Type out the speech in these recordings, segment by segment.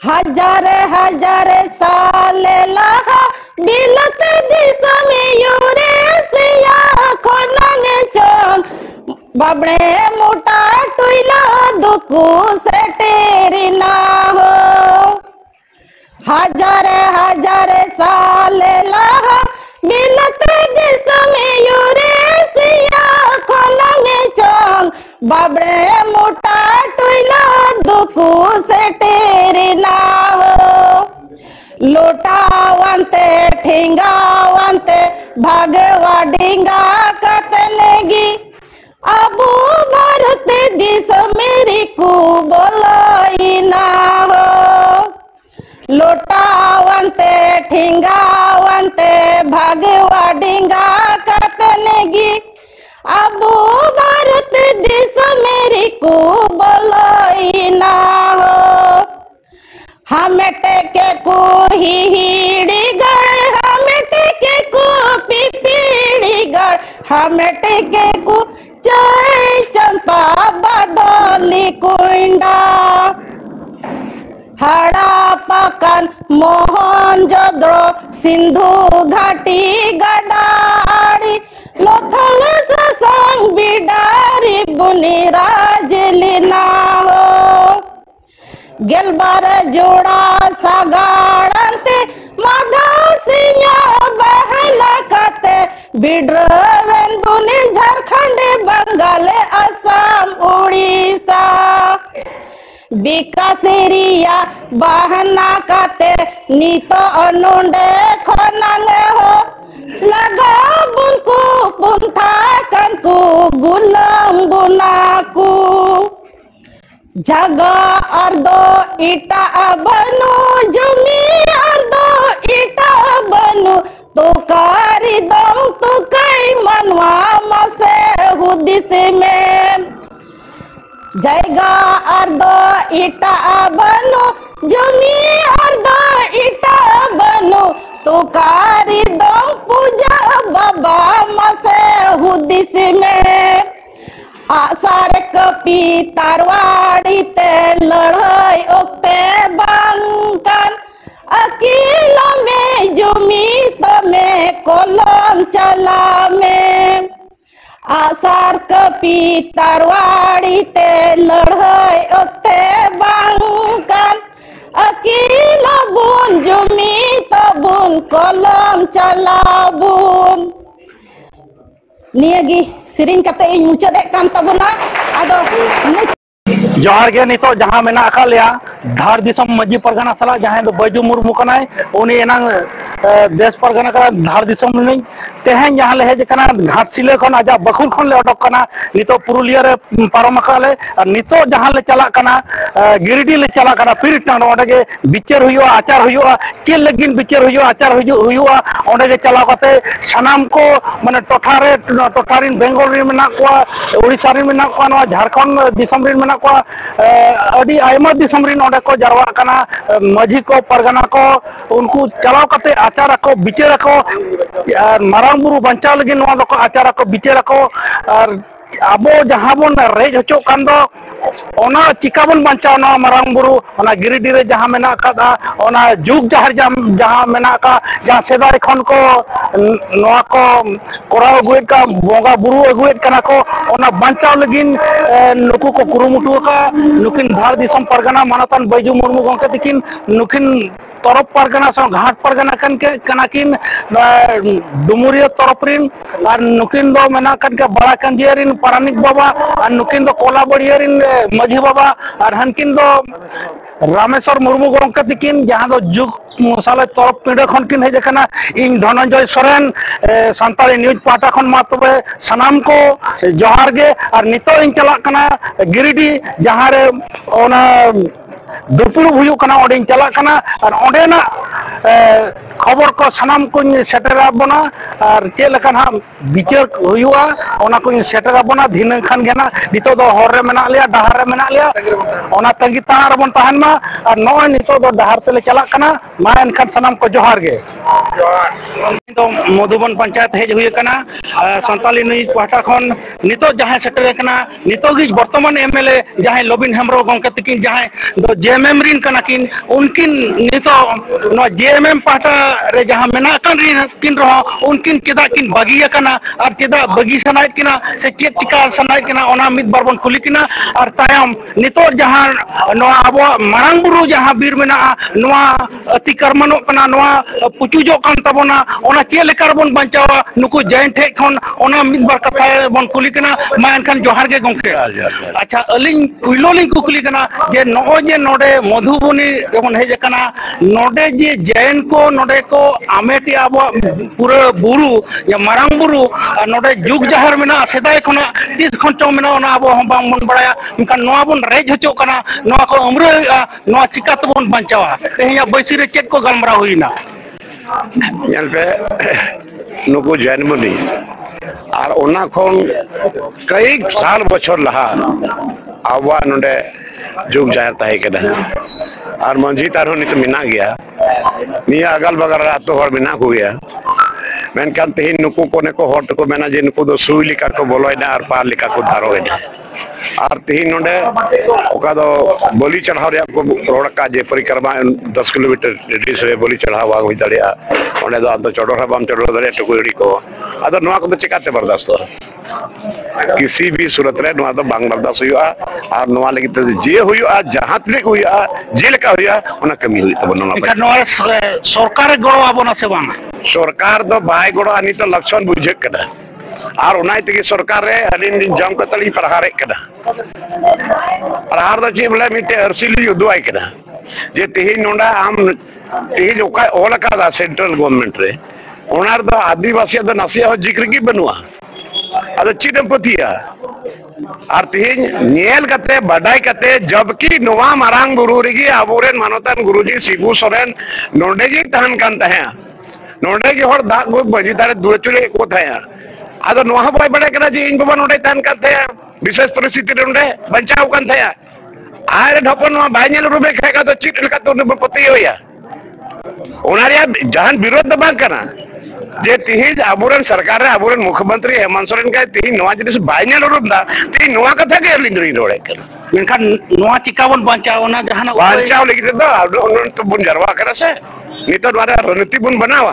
हजारे हजारे साल लहा बिलत दिसम यूरेशिया खोनंग चोन बबड़े मोटा टुइला दुकू से तेरी ना हो। हजारे हजारे साल लहा बिलत दिसम यूरेशिया खोनंग चोन बबड़े मोटा टुइला दुकू से तेरी ना हो। लुटावंते ठिंगावंते भागवा डिंगा कतनेगी अबू भारत दिस मेरी को बोलाई ना हो। लुटावंते ठिंगावंते भागवा डिंगा कतनेगी अबू भारत दिस मेरी को बोलाई ना हो। हमें टेके को हिड़ी गड़ हमें टेके को पिपीड़ी गड़ हमें टेके को चाय चंपा बदली कुंडा हड़ा पकन मोहनजोदड़ो सिंधु घाटी गडारी लोथल ससंग बिडारी बुनी राजलीना हो। गेलबार जोड़ा सगाड़ते माधा सिंह बहला कते बिड्रवेन बुनी झारखंड बंगाल असम उड़ीसा बिकासिरिया बहना कते नीतो अनुंडे खोनंग हो। लगा बुनको पुंथा कनको गुलाम बुनाकू जगा अर्दो इटा बनु जमी अर्दो इटा बनु तो कारी दम तो कई मनवा मसे हुदिस में जगा अर्दो इटा बनु जमी अर्दो इटा बनु तो कारी दम पूजा बाबा मसे हुदिस में आसार कपी तारवाड़ी ते लड़ाई ओक्ते बांकन अकेला में जुमी तो में कोलम चला में आसार कपी तारवाड़ी ते लड़ाई ओक्ते बांकन अकेला बुन जुमी तो बुन कोलम चला बुन नियगी सिरिंग कते इन मुचादे कान तबना आदो जोहार गे नितो जहां मेना अका लिया धार दिसम मजी परगना सला जहां दो बैजू मुर्मू कनाय उनी एना देश परगना का धार दिसम नहीं तेहन जहां ले हेज कना घाटसिले खन आजा बखुल खन ले अटक कना नितो पुरुलिया रे पारम अकाले और नितो जहां ले चला कना गिरिडी ले चला कना फिर टाण ओडे गे बिचार हुयो आचार हुयो के लगिन बिचार हुयो आचार हुयो ओडे गे चला कते सनाम को माने टोठारिन बेंगल रे मेना को ओडिसा रे मेना को न झारखंड दिसम रे मेना को अडी आयमा दिसम रे ओडे को जारवा कना मजी को परगना को उनको चलाव कते आचार को बिचार को मारांग बुरु बंचा लगे नवा दको आचार को बिचार को और आबो जहां बन रेज होचो कान दो ओना चिका बन बंचाव ना मारांग बुरु ओना गिरिडी रे जहां मेना का ओना जुग जहार जहां मेना का जहां सेदाय खन को नवा को कोराव गुएट का बोगा बुरु अगुएट कना को ओना बंचाव लगिन नुकु को कुरुमुटु का नुकिन धार दिसम परगना मानतन बैजू मुर्मू गंके तिकिन नुकिन तरफ परगना सो घाट परगना कन के कनाकिन डुमुरिया तरफ रिन और नुकिन दो मेना कन के बड़ा कंजियरिन पारानिक बाबा और नुकिन दो कोला बड़ियरिन मझी बाबा और हनकिन दो रामेश्वर मुर्मू गंके तिकिन जहां दो जुग मसाला तरफ पीड़े खन किन हेज कना इन धनंजय सोरेन संताली न्यूज पाटा खन मा तबे सनाम को जोहार गे और नितो इन चला कना गिरिडी जहां रे ओना दुपुरु हुयु कना ओडिन चला कना और ओडेना खबर को सनाम को सेटरा बना और चे लकन हा बिचार हुयुआ ओना को सेटरा बना दिन खान गेना नितो दो हर रे मेना लिया डहार रे मेना लिया ओना तंगी तार बन तहन मा और नय नितो दो डहार तेले चला कना मा एनखान सनाम को जोहार गे। तो मधुबन पंचायत हेज हुई कना संताली न्यूज पाटा खन नितो जहां सेटर कना नितो गी वर्तमान एमएलए जहां लोबिन हेम्ब्रो गंके तकिन जहां दो जेएमएम रिन कना किन उनकिन नितो नो जेएमएम पाटा रे जहां मेना कन रिन किन रहो उनकिन चेदा किन बगिया कना और चेदा बगी सनाय किना से चेक चिका सनाय किना ओना मिद बार बन खुली किना और तायम नितो जहां नो आबो मांग बुरु जहां बीर मेना नोआ अतिक्रमण कना नोआ पुचुजो कान तबोना ओना चे लेकर बन बचावा नुकु जैन ठे खन ओना मिद बार कथा बन कुली कना मा एनखान जोहार गे गंके अच्छा अलिंग पुइलो लिंग कुली कना जे नो जे नोडे मधुबनी जबन हेज कना नोडे जे जैन को नोडे को आमेटी आबो पूरा बुरु या मारांग बुरु नोडे जुग जहार मेना सेदाय खना तीस खंचो मेना ओना आबो हम बांग मन बड़ाया उनका नोआ बन रेज हचो कना नोआ को उम्र नोआ चिका तबन बचावा तेहिया बैसी रे चेक को गलमरा हुईना पे नुकु जैनमुनि और ओना खन कई साल बछर लहा आवा नोडे जुग जाहिर ताहे केदा और मंजी तारो नित मिना गया निया अगल बगल आतो हर मिना को गया मेनकान तेहिन नुकु कोने को हर को मेना जे नुकु दो सुई लिका को बोलोइना और पार लिका को धारोइना और तेहिन नोडे ओका दो बलि चढ़ाव रे को रोड़का जे परिक्रमा 10 किलोमीटर रेडियस रे बलि चढ़ाव हुई दड़िया ओने दो आदो चढ़ो बाम चढ़ो दड़िया टुकुड़ी को आदो नोआ को चिकाते बर्दाश्त किसी भी सूरत रे नोआ दो बांग बर्दाश्त हुआ और नोआ लगी तो जे हुआ जहां तक हुआ जे लेका हुआ ओना कमी हुई तब नोआ सरकार गड़ो आबोना से बांग सरकार दो बाय गड़ो आनी तो लक्षण बुझे कदा और उनाई तक सरकार रे अलिन दिन जम कतली प्रहारे कदा प्रहार द जे बोले मिटे अरसिली युद्धवाई कदा जे तेही नोंडा आम तेही जोका ओलका दा सेंट्रल गवर्नमेंट रे ओनार द आदिवासी द नसिया जिक्र की बनवा अद चिदम पतिया और तेही नेल कते बडाई कते जबकि नोवा मारांग गुरु रेगी आबोरेन मानोतन गुरुजी शिबू सोरेन नोंडे जी तहन कान तहे नोंडे के हर दा गो बजी तारे दुचुले को थाया आदो नोहा बय बडे करा जी इन बबा नोंडे तहन कान तहे विशेष परिस्थिति नोंडे बचाव कान थाया आरे ढपन नो बायनेल रुबे खाएगा तो चिट लका तो पति होया ओनारिया जहान विरोध बात करना जे तिहिज आबोरन सरकार रे आबोरन मुख्यमंत्री हेमंत सोरेन का तिहि नोआ जिनिस बायनेल रुबदा ति नोआ कथा के लिंगरी रोड़े कर मेनखान नोआ चिकावन बचाव ना जहान बचाव लगी तो उन तो बुन जरवा करे से नितो द्वारा रणनीति बुन बनावा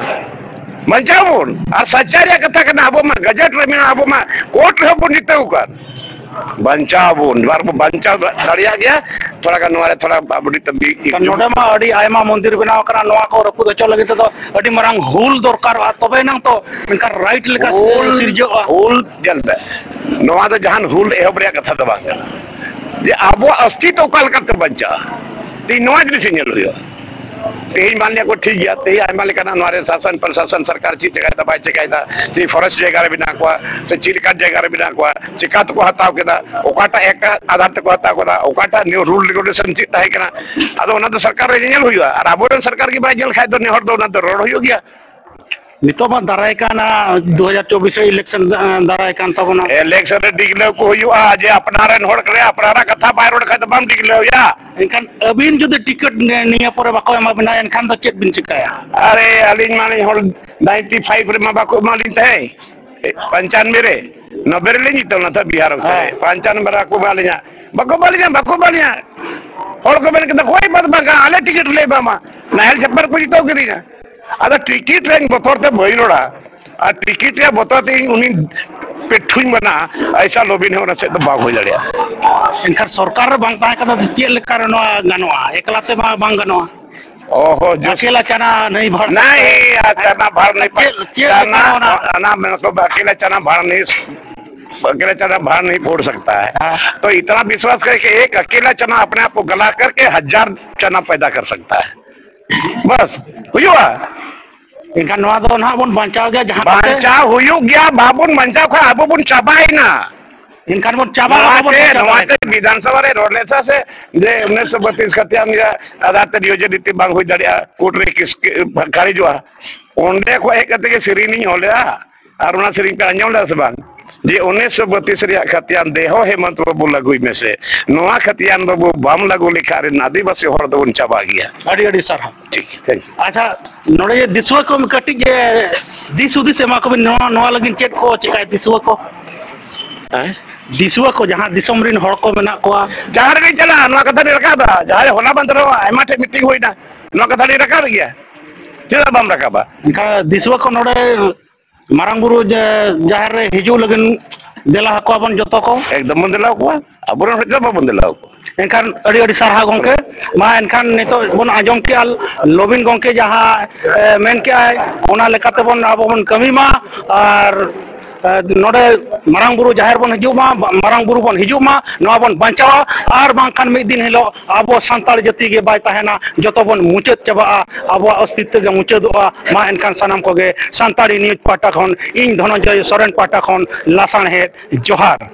बचाव बुन और सच्चाई कथा करना आबो मा गजट रे में आबो मा कोर्ट रे बुन नितो कर बचाव बुन बार बचाव दरिया गया थोड़ा का नोरे थोड़ा बड़ी तबी नोडे मा अडी आयमा मंदिर बनाव करा नोआ को रपुद चल लगे तो अडी मरांग हुल दरकार तबे नंग तो इनका राइट लेका सिरजो हुल जलते नोआ तो जहान हुल एहबरिया कथा दबा जे आबो अस्तित्व काल करते बच्चा ती नोआ जिनिस नेल होयो तेही मान लिया को ठीक गया तेही आयमा लेकना नोरे शासन प्रशासन सरकार ची जगह दबाई चकाइदा ती फॉरेस्ट जगह रे बिना को से चिरका जगह रे बिना को चिकात को हटाव केदा ओकाटा एक आधार तक हटाव केदा ओकाटा न्यू रूल रेगुलेशन ची ताहे केना आदो ओना तो सरकार रे नेल होयो और आबोरन सरकार की बाय जेल खाय दो नेहर दो ना तो रोड होयो गया नितो मा दाराय काना 2024 इलेक्शन दाराय कान तबना इलेक्शन रे डिगले को होयो जे अपनारन होड़ करे अपनारा कथा बाय रोड खाय तो बम डिगले होया इनखान अबिन जुदे टिकट निया परे बाको एमा बिना इनखान तो चेक बिन चिकाया अरे अलिन माने होड़ 95 रे मा बाको मालिन थे 95 रे 90 रे नितो ना था बिहार में 95 रा को मालिया बाको मालिया होड़ को बेल के कोई बात बाका आले टिकट ले बामा नाहल छपर को जितो करीगा अदा टिकट रेन बतौरते भइलोड़ा आ टिकट या बतौते उनी पेठुन बना ऐसा लोबिन होना से तो बाग हो जड़िया इनखान सरकार बांग ताहे कदा चे लेकर नो गानोआ एकलाते मा बांग गानोआ ओहो जो अकेला चना नहीं भर नहीं चना भर नहीं चना मतलब अकेला चना भर नहीं फोड़ सकता है तो इतना विश्वास करे कि एक अकेला चना अपने आप को गला करके 1000 चना पैदा कर सकता है बस हुआ इनका नवा दो ना बुन बचाव गया जहां बचाव हुयो गया बाबुन बचाव खा आबो बुन चाबाई ना इनका बुन चाबा नवाते विधानसभा रे रोडलेसा से जे 1932 कत्या निरा आधार योजना नीति बांग होई दड़िया कोर्ट रे किस खाली जो ओंडे को एक कते के सिरी नहीं होले और उना सिरी पे अंजम ले से बांग जे 1932 खतियान देहो हेमंत बाबू लगुई में से नोआ खतियान बाबू बाम लगू लिखा रे आदिवासी हर दबन चाबा गया अड़ी सारा ठीक थैंक यू अच्छा नोड़े दिसवा को कटी जे दिस उदिस एमा को नोआ लगिन चेक को चिकाय दिसवा को दिसवा को जहां दिसम रिन हड़ को मेना को जहां रे चला नोआ कथा रे रखाबा जहां होला बंदरो आयमा ठे मीटिंग होइना नोआ कथा रे रखा गया चला बाम रखाबा इनका दिसवा को नोड़े मारांग बुरु जहां रे हिजु लगिन देला को बन जतो को एकदम बंदला को अबुर हजो बंदला को एनखान अड़ी सारा गोंके मा एनखान नितो बन आजम के लोबिन गोंके जहां मेन के आय ओना लेकाते बन अब बन कमी मा और नोडे मारांग बुरु जाहिर बन हिजु मा मारांग बुरु बन हिजु मा नवा बन बंचावा और बांखान मिद दिन हिलो अब सांताल जाति के बाय तहना जतो बन मुचत चबा अब अस्तित्व के मुचदवा मा एनखान सनम को गे सांताली न्यूज पाटा खन इन धनंजय सोरेन पाटा खन लासान है जोहार